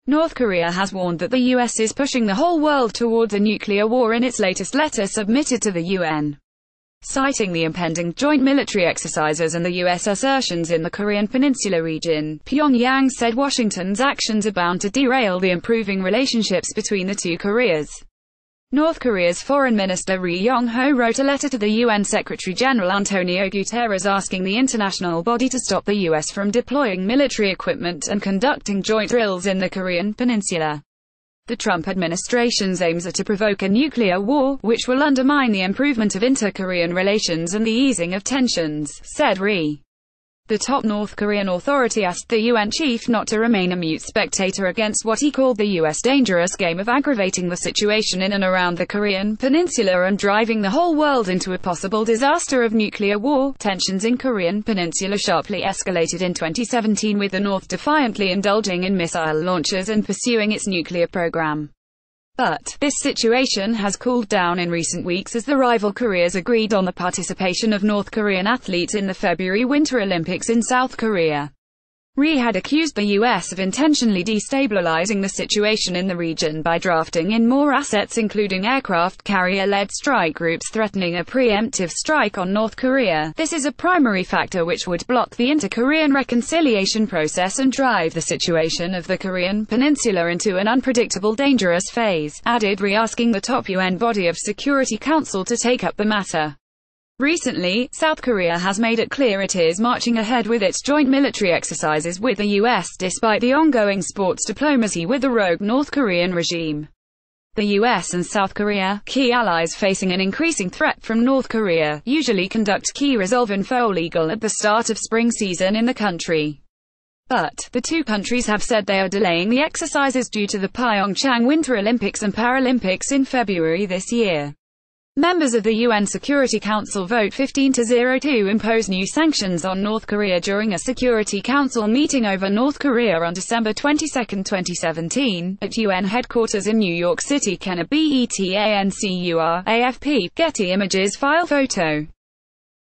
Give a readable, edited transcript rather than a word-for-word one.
North Korea has warned that the US is pushing the whole world towards a nuclear war in its latest letter submitted to the UN. Citing the impending joint military exercises and the U.S. assertions in the Korean Peninsula region, Pyongyang said Washington's actions are bound to derail the improving relationships between the two Koreas. North Korea's Foreign Minister Ri Yong-ho wrote a letter to the UN Secretary-General Antonio Guterres asking the international body to stop the U.S. from deploying military equipment and conducting joint drills in the Korean Peninsula. The Trump administration's aims are to provoke a nuclear war, which will undermine the improvement of inter-Korean relations and the easing of tensions, said Ri. The top North Korean authority asked the UN chief not to remain a mute spectator against what he called the U.S. dangerous game of aggravating the situation in and around the Korean Peninsula and driving the whole world into a possible disaster of nuclear war. Tensions in Korean Peninsula sharply escalated in 2017 with the North defiantly indulging in missile launches and pursuing its nuclear program. But this situation has cooled down in recent weeks as the rival Koreas agreed on the participation of North Korean athletes in the February Winter Olympics in South Korea. Ri had accused the U.S. of intentionally destabilizing the situation in the region by drafting in more assets including aircraft carrier-led strike groups threatening a preemptive strike on North Korea. This is a primary factor which would block the inter-Korean reconciliation process and drive the situation of the Korean Peninsula into an unpredictable dangerous phase, added Ri, asking the top UN body of Security Council to take up the matter. Recently, South Korea has made it clear it is marching ahead with its joint military exercises with the U.S. despite the ongoing sports diplomacy with the rogue North Korean regime. The U.S. and South Korea, key allies facing an increasing threat from North Korea, usually conduct key resolve info legal at the start of spring season in the country. But the two countries have said they are delaying the exercises due to the Pyeongchang Winter Olympics and Paralympics in February this year. Members of the UN Security Council vote 15-0 to impose new sanctions on North Korea during a Security Council meeting over North Korea on December 22, 2017, at UN headquarters in New York City. Kenna BETANCUR, AFP, Getty Images file photo.